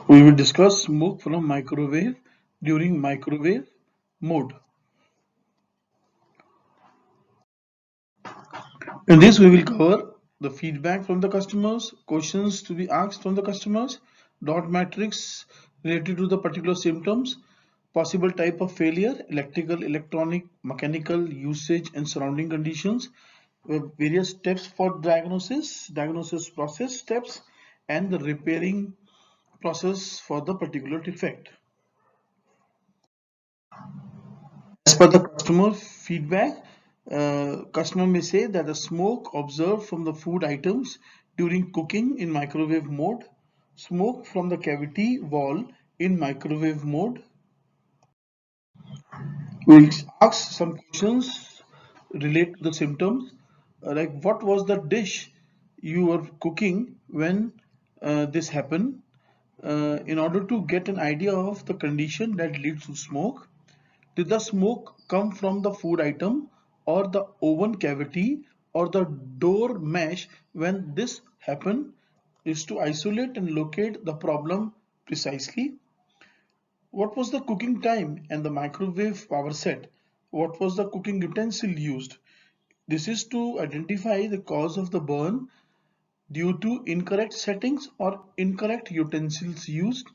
We will discuss smoke from microwave during microwave mode. In this, we will cover the feedback from the customers, questions to be asked from the customers, dot matrix related to the particular symptoms, possible type of failure, electrical, electronic, mechanical, usage and surrounding conditions, various steps for diagnosis process steps, and the repairing process for the particular defect. As per the customer feedback, customer may say that the smoke observed from the food items during cooking in microwave mode, smoke from the cavity wall in microwave mode. We'll ask some questions related to the symptoms, like what was the dish you were cooking when this happened, in order to get an idea of the condition that leads to smoke. Did the smoke come from the food item or the oven cavity or the door mesh? When this happened, is to isolate and locate the problem precisely. What was the cooking time and the microwave power set? What was the cooking utensil used? This is to identify the cause of the burn due to incorrect settings or incorrect utensils used.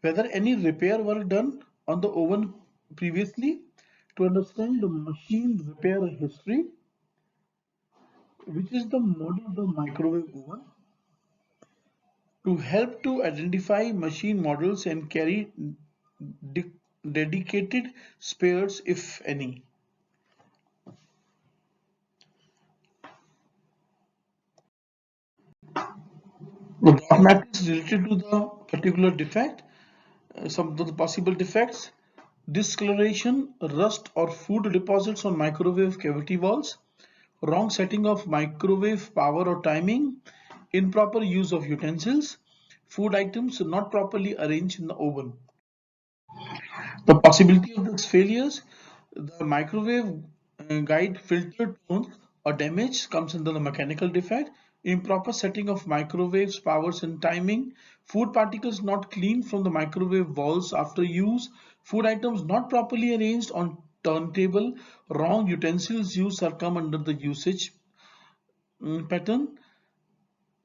Whether any repair work done on the oven previously, to understand the machine repair history, which is the model of the microwave oven, to help to identify machine models and carry de- dedicated spares if any. The dot matrix related to the particular defect, some of the possible defects: discoloration, rust or food deposits on microwave cavity walls, wrong setting of microwave power or timing, improper use of utensils, food items not properly arranged in the oven. The possibility of these failures: the microwave guide filter tones or damage comes under the mechanical defect, improper setting of microwaves, powers and timing, food particles not cleaned from the microwave walls after use, food items not properly arranged on turntable, wrong utensils used or come under the usage pattern,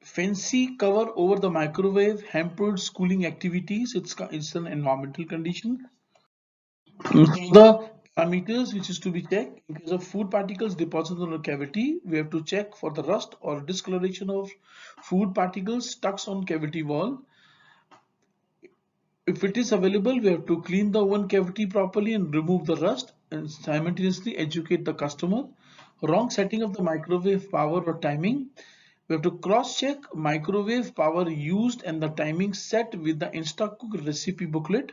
fancy cover over the microwave hampered schooling activities. It's an environmental condition. So the parameters which is to be checked: in case of food particles deposited on the cavity, we have to check for the rust or discoloration of food particles stuck on cavity wall. If it is available, we have to clean the oven cavity properly and remove the rust and simultaneously educate the customer. Wrong setting of the microwave power or timing. We have to cross-check microwave power used and the timing set with the InstaCook recipe booklet.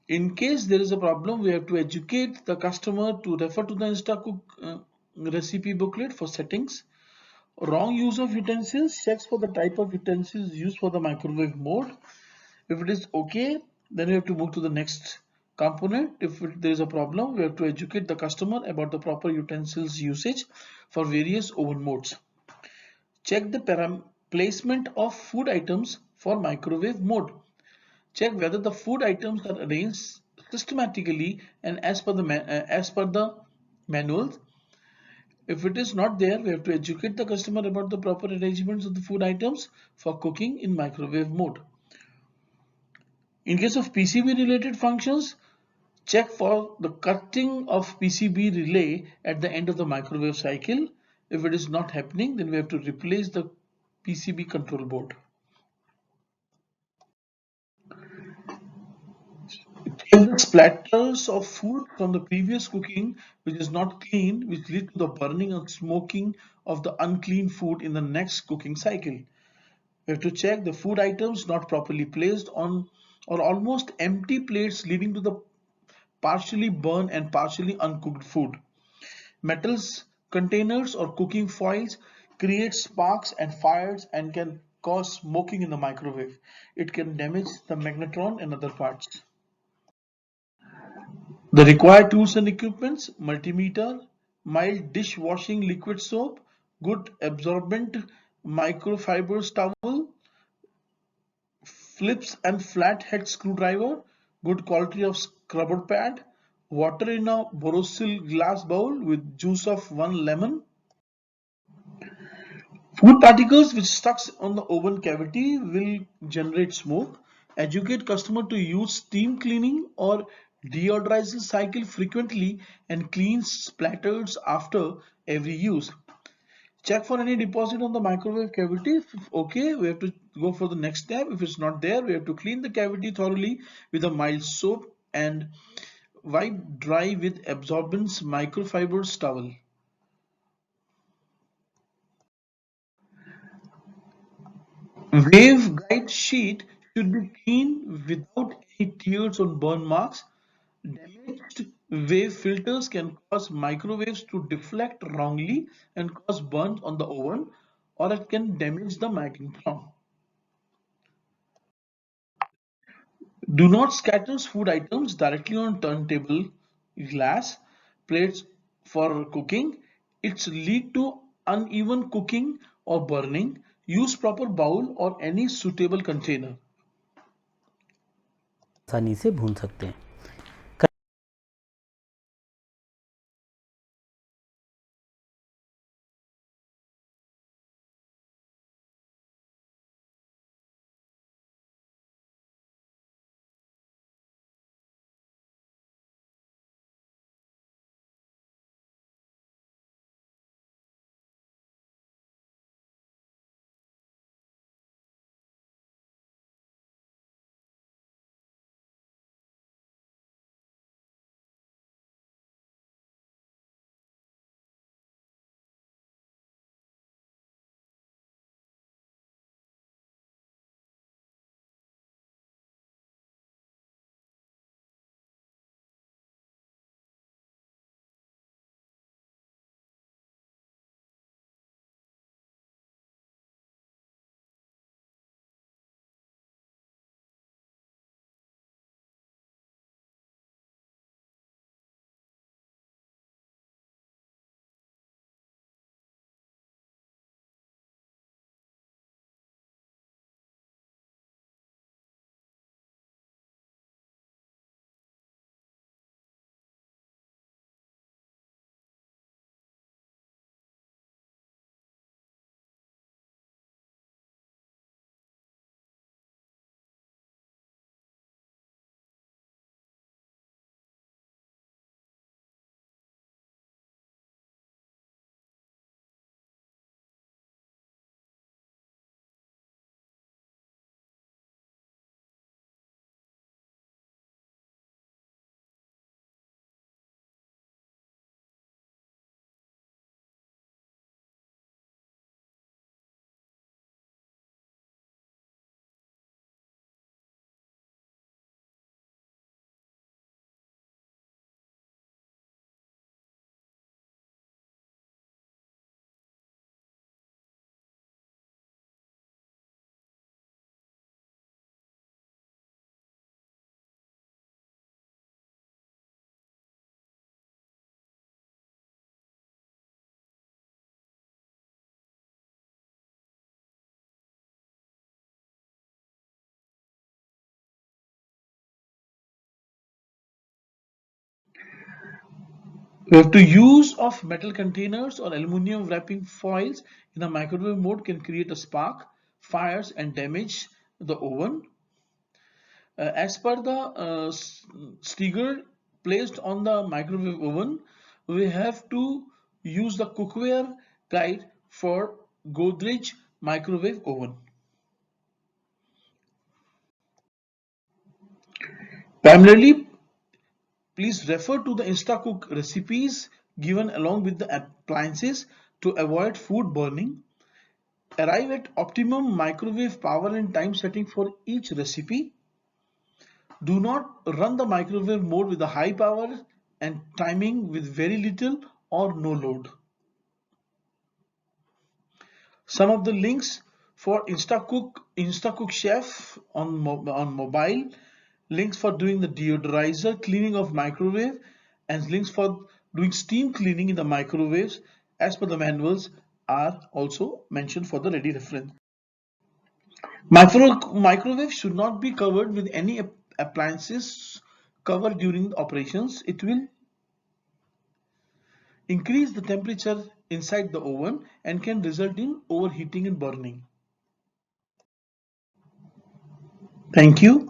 In case there is a problem, we have to educate the customer to refer to the InstaCook recipe booklet for settings. Wrong use of utensils, checks for the type of utensils used for the microwave mode. If it is okay, then we have to move to the next component. If there is a problem, we have to educate the customer about the proper utensils usage for various oven modes. Check the placement of food items for microwave mode. Check whether the food items are arranged systematically and as per the manuals. If it is not there, we have to educate the customer about the proper arrangements of the food items for cooking in microwave mode. In case of PCB related functions, check for the cutting of PCB relay at the end of the microwave cycle. If it is not happening, then we have to replace the PCB control board. Check the splatters of food from the previous cooking which is not clean, which lead to the burning and smoking of the unclean food in the next cooking cycle. We have to check the food items not properly placed on or almost empty plates leading to the partially burned and partially uncooked food. Metals containers or cooking foils create sparks and fires and can cause smoking in the microwave. It can damage the magnetron and other parts. The required tools and equipments: multimeter, mild dishwashing liquid soap, good absorbent microfiber towel, Phillips and flathead screwdriver, good quality of scrubber pad, water in a Borosil glass bowl with juice of 1 lemon. Food particles which stuck on the oven cavity will generate smoke. Educate customer to use steam cleaning or deodorizing cycle frequently and clean splatters after every use. Check for any deposit on the microwave cavity. If okay, we have to go for the next step. If it's not there, we have to clean the cavity thoroughly with a mild soap and wipe dry with absorbance microfibers towel. Wave guide sheet should be clean without any tears or burn marks. Damaged wave filters can cause microwaves to deflect wrongly and cause burns on the oven, or it can damage the magnetron. Do not scatter food items directly on turntable glass plates for cooking. It's lead to uneven cooking or burning. Use proper bowl or any suitable container. आसानी से भून सकते हैं। We have to use of metal containers or aluminum wrapping foils in a microwave mode can create a spark, fires and damage the oven. As per the sticker placed on the microwave oven, we have to use the cookware guide for Godrej microwave oven. Primarily, please refer to the InstaCook recipes given along with the appliances to avoid food burning. Arrive at optimum microwave power and time setting for each recipe. Do not run the microwave mode with a high power and timing with very little or no load. Some of the links for InstaCook Chef on mobile, links for doing the deodorizer cleaning of microwave, and links for doing steam cleaning in the microwaves as per the manuals are also mentioned for the ready reference. Microwave should not be covered with any appliances covered during the operations. It will increase the temperature inside the oven and can result in overheating and burning. Thank you.